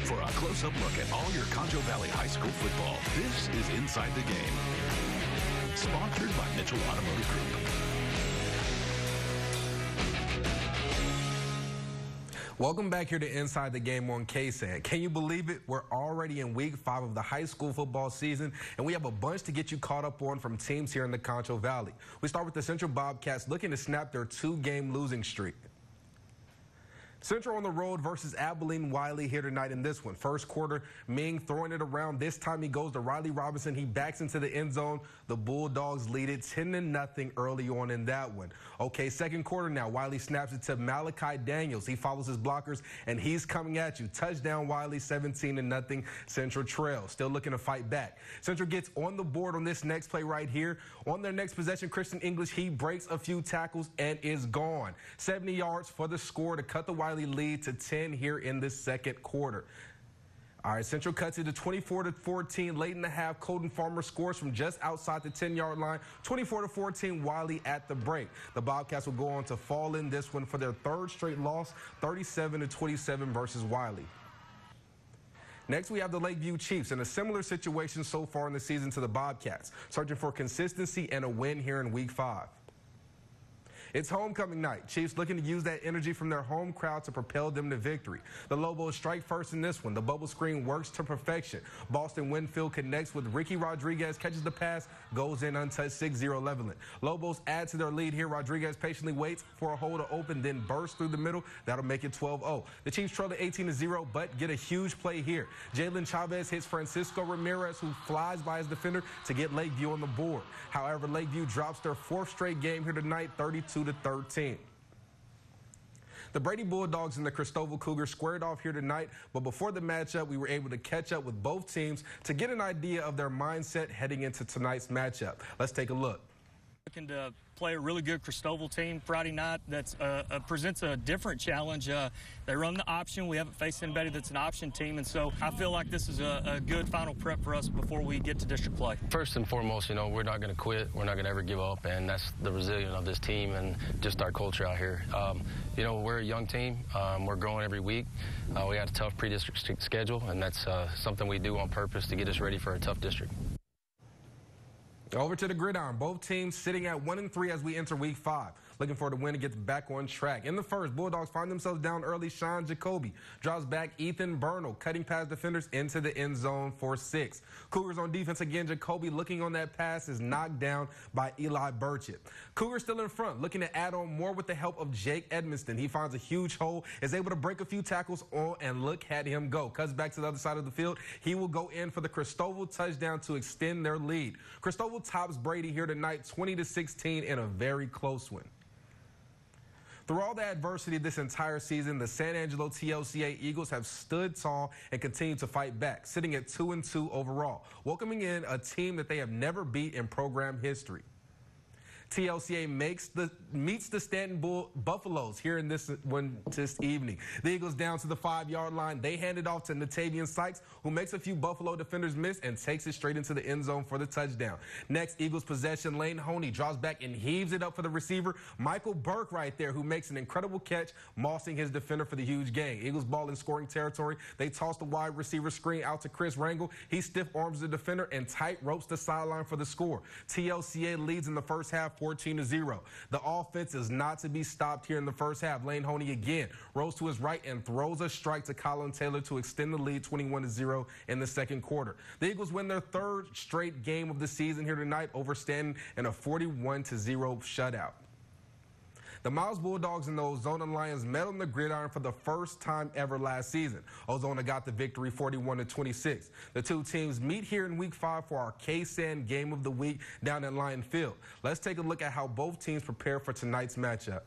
For a close-up look at all your Concho Valley High School football, this is Inside the Game. Sponsored by Mitchell Automotive Group. Welcome back here to Inside the Game on KSAN. Can you believe it? We're already in week 5 of the high school football season, and we have a bunch to get you caught up on from teams here in the Concho Valley. We start with the Central Bobcats looking to snap their 2-game losing streak. Central on the road versus Abilene Wiley here tonight in this one. First quarter, Ming throwing it around. This time he goes to Riley Robinson. He backs into the end zone. The Bulldogs lead it 10-0 early on in that one. Okay, second quarter now. Wiley snaps it to Malachi Daniels. He follows his blockers, and he's coming at you. Touchdown Wiley, 17-0. Central trails. Still looking to fight back. Central gets on the board on this next play right here. On their next possession, Christian English, he breaks a few tackles and is gone. 70 yards for the score to cut the Wiley lead to 10 here in the second quarter. All right, Central cuts it to 24-14 late in the half. Colton Farmer scores from just outside the 10-yard line. 24-14 Wiley at the break. The Bobcats will go on to fall in this one for their third straight loss, 37-27 versus Wiley. Next, we have the Lakeview Chiefs in a similar situation so far in the season to the Bobcats, searching for consistency and a win here in week 5. It's homecoming night. Chiefs looking to use that energy from their home crowd to propel them to victory. The Lobos strike first in this one. The bubble screen works to perfection. Boston Winfield connects with Ricky Rodriguez, catches the pass, goes in untouched, 6-0 Leveland. Lobos add to their lead here. Rodriguez patiently waits for a hole to open, then bursts through the middle. That'll make it 12-0. The Chiefs trail to 18-0, but get a huge play here. Jalen Chavez hits Francisco Ramirez, who flies by his defender to get Lakeview on the board. However, Lakeview drops their 4th straight game here tonight, 32-13. The Brady Bulldogs and the Cristobal Cougars squared off here tonight, but before the matchup, we were able to catch up with both teams to get an idea of their mindset heading into tonight's matchup. Let's take a look. Looking to play a really good Cristobal team Friday night that presents a different challenge. They run the option. We haven't faced anybody that's an option team, and so I feel like this is a good final prep for us before we get to district play. First and foremost, you know, we're not going to quit. We're not going to ever give up, and that's the resilience of this team and just our culture out here. You know, we're a young team. We're growing every week. We had a tough pre-district schedule, and that's something we do on purpose to get us ready for a tough district. Over to the gridiron. Both teams sitting at 1-3 as we enter week 5. Looking for the win to get back on track. In the first, Bulldogs find themselves down early. Sean Jacoby draws back Ethan Bernal, cutting past defenders into the end zone for 6. Cougars on defense again. Jacoby looking on that pass is knocked down by Eli Burchett. Cougars still in front, looking to add on more with the help of Jake Edmonston. He finds a huge hole, is able to break a few tackles on, and look at him go. Cuts back to the other side of the field. He will go in for the Cristobal touchdown to extend their lead. Cristobal tops Brady here tonight, 20-16 in a very close one. Through all the adversity this entire season, the San Angelo TLCA Eagles have stood tall and continue to fight back, sitting at 2-2 overall, welcoming in a team that they have never beat in program history. TLCA meets the Stanton Buffaloes here in this one this evening. The Eagles down to the 5-yard line. They hand it off to Natavian Sykes, who makes a few Buffalo defenders miss and takes it straight into the end zone for the touchdown. Next, Eagles possession. Lane Honey draws back and heaves it up for the receiver, Michael Burke right there, who makes an incredible catch, mossing his defender for the huge gain. Eagles ball in scoring territory. They toss the wide receiver screen out to Chris Rangel. He stiff arms the defender and tight ropes the sideline for the score. TLCA leads in the first half, 14-0. The offense is not to be stopped here in the first half. Lane Honey again rolls to his right and throws a strike to Colin Taylor to extend the lead 21-0 in the second quarter. The Eagles win their 3rd straight game of the season here tonight over Stanton in a 41-0 shutout. The Miles Bulldogs and the Ozona Lions met on the gridiron for the first time ever last season. Ozona got the victory 41-26. The two teams meet here in week 5 for our KSAN Game of the Week down at Lion Field. Let's take a look at how both teams prepare for tonight's matchup.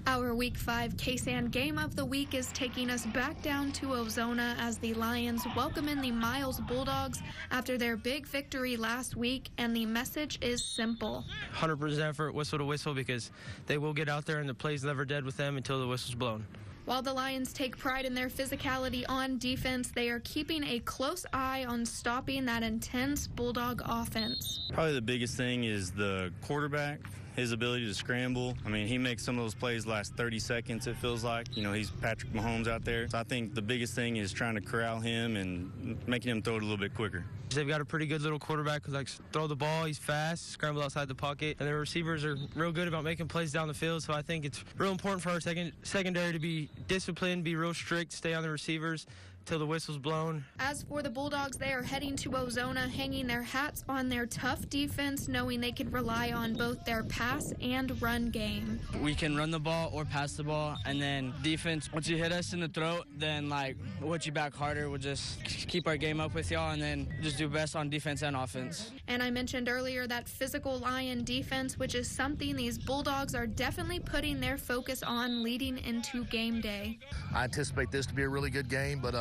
Our Week 5 KSAN Game of the Week is taking us back down to Ozona as the Lions welcome in the Miles Bulldogs after their big victory last week, and the message is simple. 100% effort, whistle to whistle, because they will get out there and the play's never dead with them until the whistle's blown. While the Lions take pride in their physicality on defense, they are keeping a close eye on stopping that intense Bulldog offense. Probably the biggest thing is the quarterback. his ability to scramble. I mean, he makes some of those plays last 30 seconds, it feels like. You know, he's Patrick Mahomes out there. So I think the biggest thing is trying to corral him and making him throw it a little bit quicker. They've got a pretty good little quarterback who likes to throw the ball. He's fast, scramble outside the pocket, and their receivers are real good about making plays down the field. So I think it's real important for our secondary to be disciplined, be real strict, stay on the receivers till the whistle's blown. As for the Bulldogs, they are heading to Ozona, hanging their hats on their tough defense, knowing they can rely on both their pass and run game. We can run the ball or pass the ball, and then defense, once you hit us in the throat, then like we'll hit you back harder. We'll just keep our game up with y'all and then just do best on defense and offense. And I mentioned earlier that physical Lion defense, which is something these Bulldogs are definitely putting their focus on leading into game day. I anticipate this to be a really good game, but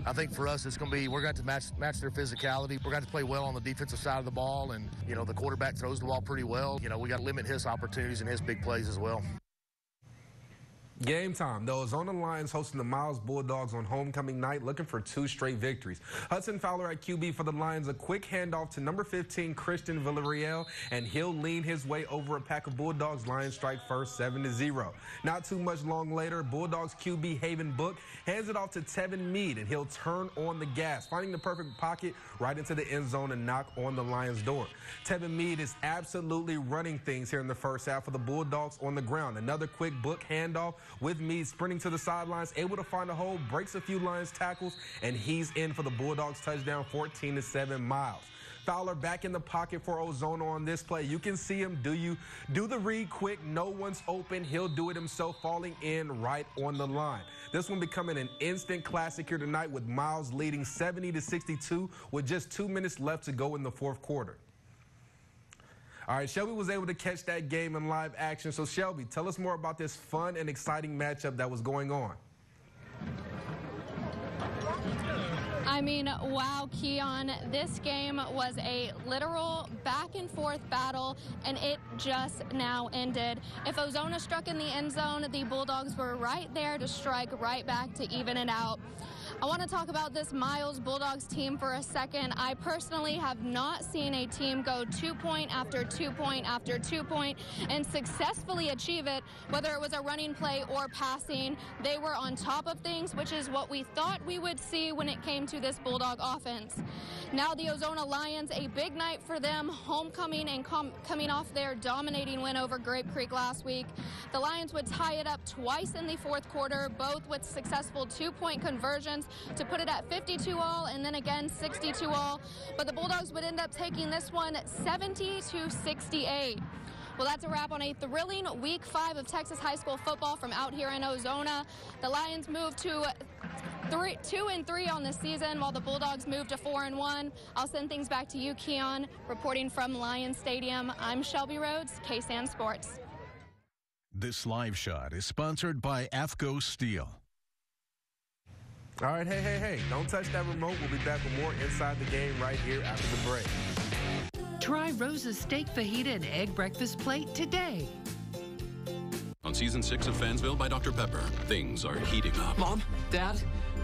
I think for us it's going to be, we're going to have to match their physicality. We're going to play well on the defensive side of the ball, and, you know, the quarterback throws the ball pretty well. You know, we got to limit his opportunities and his big plays as well. Game time. The Ozona Lions hosting the Miles Bulldogs on homecoming night, looking for 2 straight victories. Hudson Fowler at QB for the Lions. A quick handoff to number 15, Christian Villarreal, and he'll lean his way over a pack of Bulldogs. Lions strike first, 7-0. Not too much long later, Bulldogs QB Haven Book hands it off to Tevin Mead, and he'll turn on the gas, finding the perfect pocket right into the end zone and knock on the Lions' door. Tevin Mead is absolutely running things here in the first half for the Bulldogs on the ground. Another quick Book handoff with Mead sprinting to the sidelines, able to find a hole, breaks a few Lions tackles, and he's in for the Bulldogs touchdown, 14-7 Miles. Fowler back in the pocket for Ozona on this play. You can see him do the read quick. No one's open. He'll do it himself, falling in right on the line. This one becoming an instant classic here tonight with Miles leading 70-62 with just 2 minutes left to go in the fourth quarter. All right, Shelby was able to catch that game in live action. So, Shelby, tell us more about this fun and exciting matchup that was going on. I mean, wow, Keon, this game was a literal back-and-forth battle, and it just now ended. If Ozona struck in the end zone, the Bulldogs were right there to strike right back to even it out. I want to talk about this Miles Bulldogs team for a second. I personally have not seen a team go 2-point after 2-point after 2-point and successfully achieve it, whether it was a running play or passing. They were on top of things, which is what we thought we would see when it came to this Bulldog offense. Now the Ozona Lions, a big night for them, homecoming and coming off their dominating win over Grape Creek last week. The Lions would tie it up twice in the fourth quarter, both with successful 2-point conversions to put it at 52-all and then again 62-all. But the Bulldogs would end up taking this one 70-68. Well, that's a wrap on a thrilling Week 5 of Texas high school football from out here in Ozona. The Lions moved to 2-3 on the season, while the Bulldogs moved to 4-1. I'll send things back to you, Keon. Reporting from Lions Stadium, I'm Shelby Rhodes, KSAN Sports. This live shot is sponsored by AFCO Steel. All right, hey, don't touch that remote. We'll be back with more Inside the Game right here after the break. Try Rosa's Steak Fajita and Egg Breakfast Plate today. On Season 6 of Fansville by Dr. Pepper, things are heating up. Mom, Dad,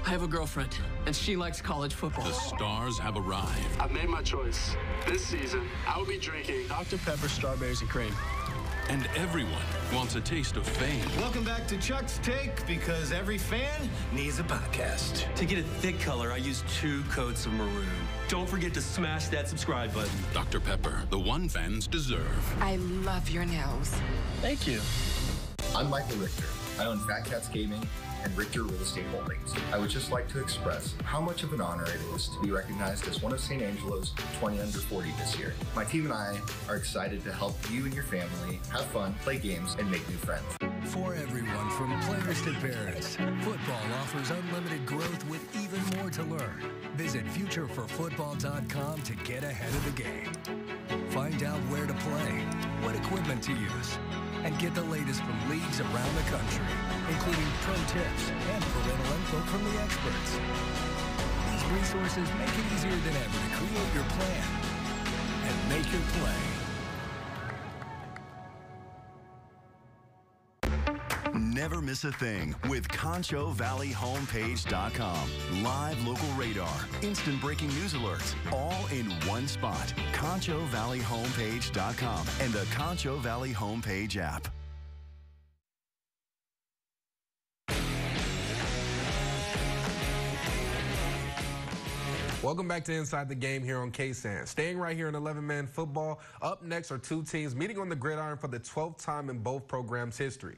I have a girlfriend, and she likes college football. The stars have arrived. I've made my choice. This season, I will be drinking Dr. Pepper Strawberries and Cream. And everyone wants a taste of fame. Welcome back to Chuck's Take, because every fan needs a podcast. To get a thick color, I use 2 coats of maroon. Don't forget to smash that subscribe button. Dr. Pepper, the one fans deserve. I love your nails. Thank you. I'm Michael Richter. I own Fat Cats Gaming and Richter Real Estate Holdings. I would just like to express how much of an honor it is to be recognized as one of St. Angelo's 20 under 40 this year. My team and I are excited to help you and your family have fun, play games, and make new friends. For everyone, from players to parents, football offers unlimited growth with even more to learn. Visit futureforfootball.com to get ahead of the game. Find out where to play, what equipment to use, and get the latest from leagues around the country, including pro tips and parental info from the experts. These resources make it easier than ever to create your plan and make your play. Never miss a thing with ConchoValleyHomepage.com. Live local radar, instant breaking news alerts, all in one spot. ConchoValleyHomepage.com and the Concho Valley Homepage app. Welcome back to Inside the Game here on KSAN. Staying right here in 11-man football, up next are two teams meeting on the gridiron for the 12th time in both programs' history.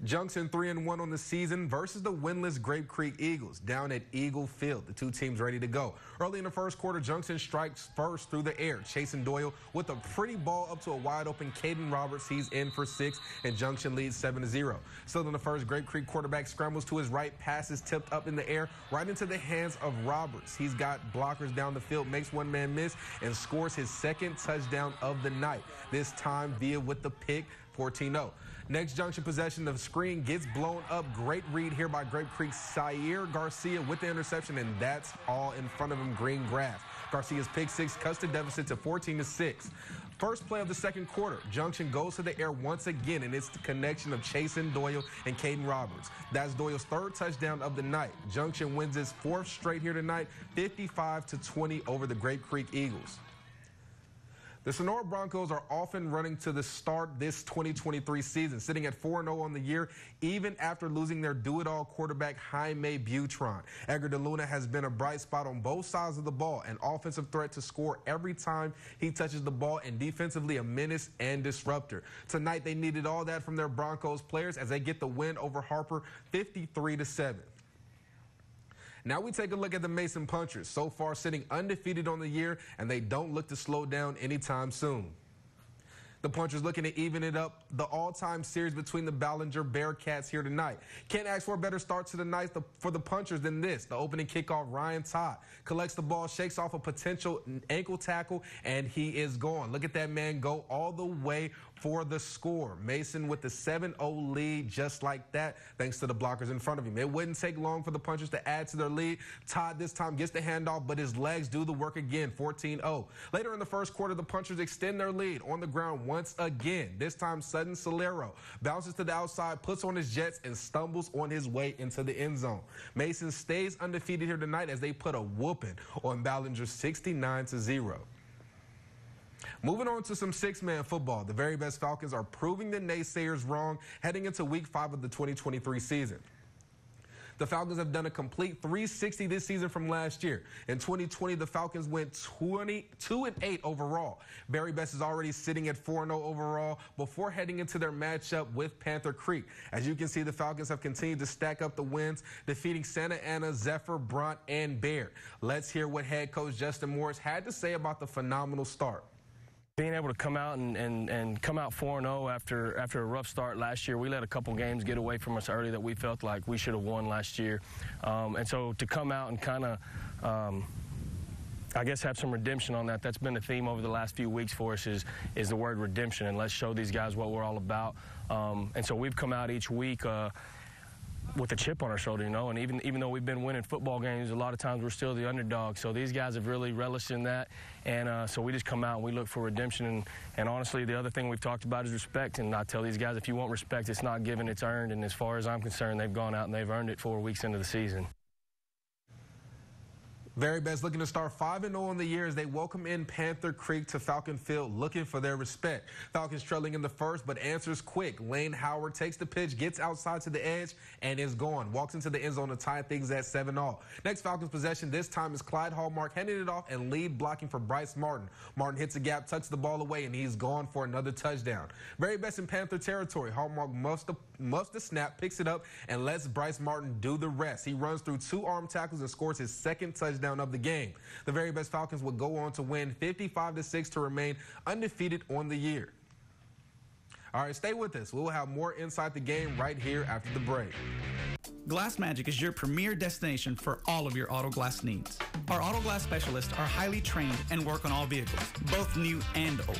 Junction 3-1 on the season versus the winless Grape Creek Eagles down at Eagle Field. The two teams ready to go. Early in the first quarter, Junction strikes first through the air, chasing Doyle with a pretty ball up to a wide-open Caden Roberts. He's in for 6, and Junction leads 7-0. Still in the first, Grape Creek quarterback scrambles to his right, passes tipped up in the air right into the hands of Roberts. He's got blockers down the field, makes one man miss, and scores his second touchdown of the night, this time via with the pick, 14-0. Next Junction possession, the screen gets blown up. Great read here by Grape Creek's Sayer Garcia with the interception, and that's all in front of him, green grass. Garcia's pick six cuts the deficit to 14-6. First play of the second quarter, Junction goes to the air once again, and it's the connection of Chasen Doyle and Caden Roberts. That's Doyle's third touchdown of the night. Junction wins its fourth straight here tonight, 55-20 over the Grape Creek Eagles. The Sonora Broncos are often running to the start this 2023 season, sitting at 4-0 on the year, even after losing their do-it-all quarterback Jaime Butron. Edgar DeLuna has been a bright spot on both sides of the ball, an offensive threat to score every time he touches the ball, and defensively a menace and disruptor. Tonight, they needed all that from their Broncos players as they get the win over Harper, 53-7. Now we take a look at the Mason Punchers, so far sitting undefeated on the year, and they don't look to slow down anytime soon. The Punchers looking to even it up, the all-time series between the Ballinger Bearcats here tonight. Can't ask for a better start to the night for the Punchers than this. The opening kickoff, Ryan Todd collects the ball, shakes off a potential ankle tackle, and he is gone. Look at that man go all the way for the score. Mason with the 7-0 lead just like that, thanks to the blockers in front of him. It wouldn't take long for the Punchers to add to their lead. Todd this time gets the handoff, but his legs do the work again, 14-0. Later in the first quarter, the Punchers extend their lead on the ground once again. This time, Sutton Solero bounces to the outside, puts on his jets, and stumbles on his way into the end zone. Mason stays undefeated here tonight as they put a whooping on Ballinger 69-0. Moving on to some six-man football, the very best Falcons are proving the naysayers wrong heading into Week 5 of the 2023 season. The Falcons have done a complete 360 this season from last year. In 2020, the Falcons went 22-8 overall. Barry Best is already sitting at 4-0 overall before heading into their matchup with Panther Creek. As you can see, the Falcons have continued to stack up the wins, defeating Santa Ana, Zephyr, Bront, and Baird. Let's hear what head coach Justin Morris had to say about the phenomenal start. Being able to come out and come out 4-0 after a rough start last year, we let a couple games get away from us early that we felt like we should have won last year. And so to come out and kind of, I guess, have some redemption on that. That's been the theme over the last few weeks for us is the word redemption, and let's show these guys what we're all about. And so we've come out each week with a chip on our shoulder, you know, and even though we've been winning football games, a lot of times we're still the underdog. So these guys have really relished in that, and so we just come out and we look for redemption. And honestly, the other thing we've talked about is respect, and I tell these guys, if you want respect, it's not given, it's earned. And as far as I'm concerned, they've gone out and they've earned it 4 weeks into the season. Very Best looking to start 5-0 on the year as they welcome in Panther Creek to Falcon Field, looking for their respect. Falcons trailing in the first, but answers quick. Lane Howard takes the pitch, gets outside to the edge, and is gone. Walks into the end zone to tie things at 7-all. Next Falcons possession this time is Clyde Hallmark handing it off and lead blocking for Bryce Martin. Martin hits a gap, tucks the ball away, and he's gone for another touchdown. Very Best in Panther territory. Hallmark muffs the snap, picks it up, and lets Bryce Martin do the rest. He runs through 2 arm tackles and scores his second touchdown of the game. The Very Best Falcons would go on to win 55-6 to remain undefeated on the year. All right, stay with us. We'll have more Inside the Game right here after the break. Glass Magic is your premier destination for all of your auto glass needs. Our auto glass specialists are highly trained and work on all vehicles, both new and old.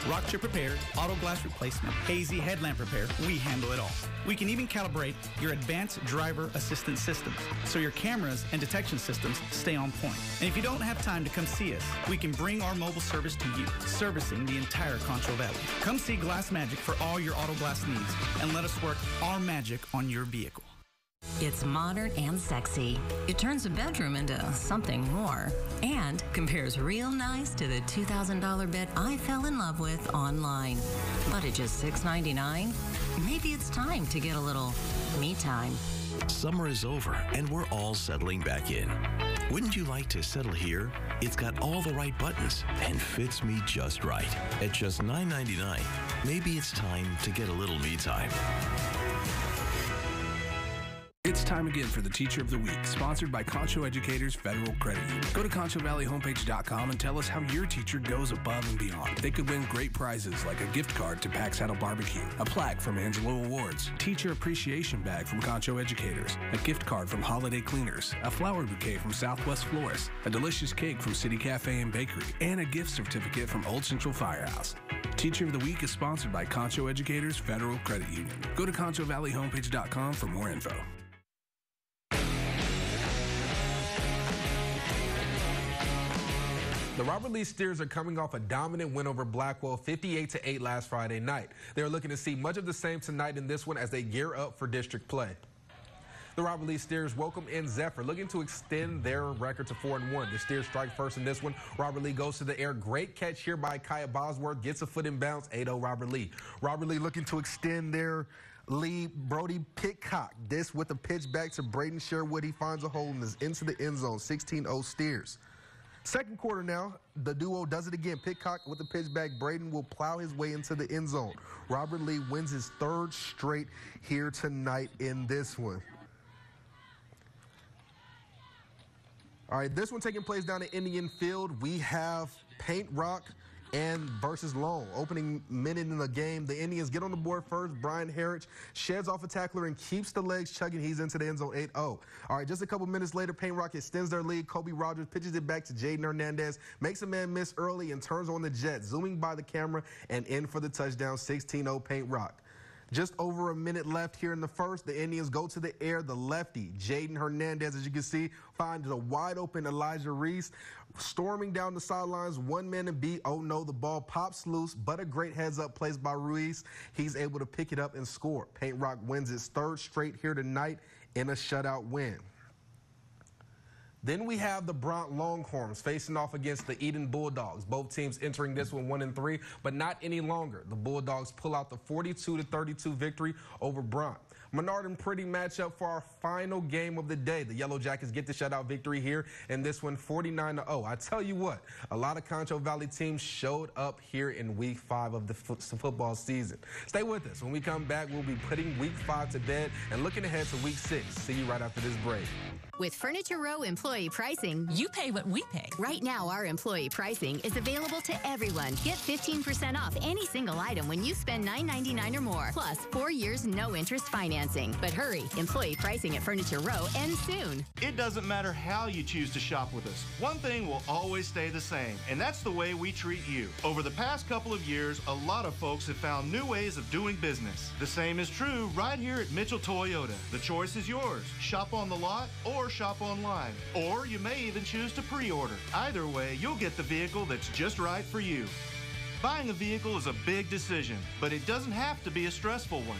rock chip repair, auto glass replacement, hazy headlamp repair, we handle it all. We can even calibrate your advanced driver assistance system so your cameras and detection systems stay on point. And if you don't have time to come see us, we can bring our mobile service to you, servicing the entire Concho Valley. Come see Glass Magic for all your auto glass needs and let us work our magic on your vehicle. It's modern and sexy. It turns a bedroom into something more and compares real nice to the $2,000 bed I fell in love with online. But at just $699, maybe it's time to get a little me time. Summer is over and we're all settling back in. Wouldn't you like to settle here? It's got all the right buttons and fits me just right. At just $9.99, maybe it's time to get a little me time. It's time again for the Teacher of the Week, sponsored by Concho Educators Federal Credit Union. Go to ConchoValleyHomepage.com and tell us how your teacher goes above and beyond. They could win great prizes like a gift card to Pack Saddle Barbecue, a plaque from Angelo Awards, teacher appreciation bag from Concho Educators, a gift card from Holiday Cleaners, a flower bouquet from Southwest Florists, a delicious cake from City Cafe and Bakery, and a gift certificate from Old Central Firehouse. Teacher of the Week is sponsored by Concho Educators Federal Credit Union. Go to ConchoValleyHomepage.com for more info. The Robert Lee Steers are coming off a dominant win over Blackwell 58-8 last Friday night. They're looking to see much of the same tonight in this one as they gear up for district play. The Robert Lee Steers welcome in Zephyr, looking to extend their record to 4-1. The Steers strike first in this one. Robert Lee goes to the air. Great catch here by Kaya Bosworth. Gets a foot in bounds. 8-0 Robert Lee. Robert Lee looking to extend their lead. Brody Pitcock. This with a pitch back to Braden Sherwood. He finds a hole and is into the end zone. 16-0 Steers. Second quarter now, the duo does it again. Pitcock with the pitch back. Braden will plow his way into the end zone. Robert Lee wins his third straight here tonight in this one. All right, this one taking place down at Indian Field. We have Paint Rock and versus Long. Opening minute in the game, the Indians get on the board first. Brian Harrich sheds off a tackler and keeps the legs chugging. He's into the end zone 8-0. All right, just a couple minutes later, Paint Rock extends their lead. Kobe Rogers pitches it back to Jaden Hernandez, makes a man miss early and turns on the jet, zooming by the camera and in for the touchdown. 16-0 Paint Rock. Just over a minute left here in the first. The Indians go to the air. The lefty, Jaden Hernandez, as you can see, finds a wide open Elijah Reese. Storming down the sidelines, one man and beat. Oh no, the ball pops loose, but a great heads up placed by Ruiz. He's able to pick it up and score. Paint Rock wins its third straight here tonight in a shutout win. Then we have the Bronx Longhorns facing off against the Eden Bulldogs. Both teams entering this one 1-3, but not any longer. The Bulldogs pull out the 42-32 victory over Bronx. Menard and Pretty matchup for our final game of the day. The Yellow Jackets get the shutout victory here, and this one 49-0. I tell you what, a lot of Concho Valley teams showed up here in Week 5 of the football season. Stay with us. When we come back, we'll be putting Week 5 to bed and looking ahead to Week 6. See you right after this break. With Furniture Row employee pricing, you pay what we pay. Right now, our employee pricing is available to everyone. Get 15% off any single item when you spend $9.99 or more. Plus, 4 years, no interest financing. But hurry, employee pricing at Furniture Row ends soon. It doesn't matter how you choose to shop with us. One thing will always stay the same, and that's the way we treat you. Over the past couple of years, a lot of folks have found new ways of doing business. The same is true right here at Mitchell Toyota. The choice is yours. Shop on the lot or shop online. Or you may even choose to pre-order. Either way, you'll get the vehicle that's just right for you. Buying a vehicle is a big decision, but it doesn't have to be a stressful one.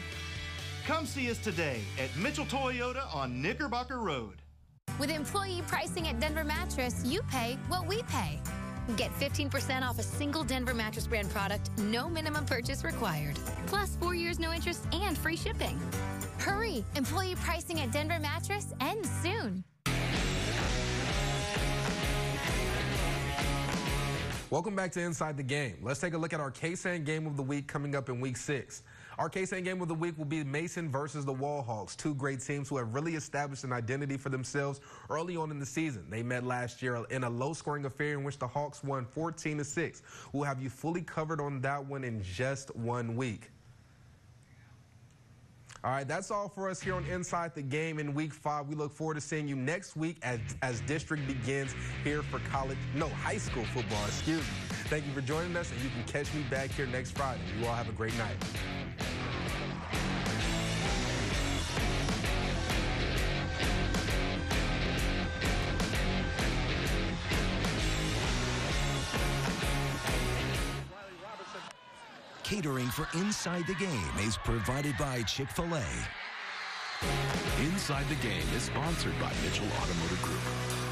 Come see us today at Mitchell Toyota on Knickerbocker Road. With employee pricing at Denver Mattress, you pay what we pay. Get 15% off a single Denver Mattress brand product, no minimum purchase required. Plus 4 years, no interest, and free shipping. Hurry! Employee pricing at Denver Mattress ends soon. Welcome back to Inside the Game. Let's take a look at our KSAN Game of the Week coming up in Week 6. Our KSAN Game of the Week will be Mason versus the Wall Hawks, two great teams who have really established an identity for themselves early on in the season. They met last year in a low-scoring affair in which the Hawks won 14-6. We'll have you fully covered on that one in just 1 week. All right, that's all for us here on Inside the Game in Week 5. We look forward to seeing you next week as district begins here for high school football, excuse me. Thank you for joining us, and you can catch me back here next Friday. You all have a great night. Catering for Inside the Game is provided by Chick-fil-A. Inside the Game is sponsored by Mitchell Automotive Group.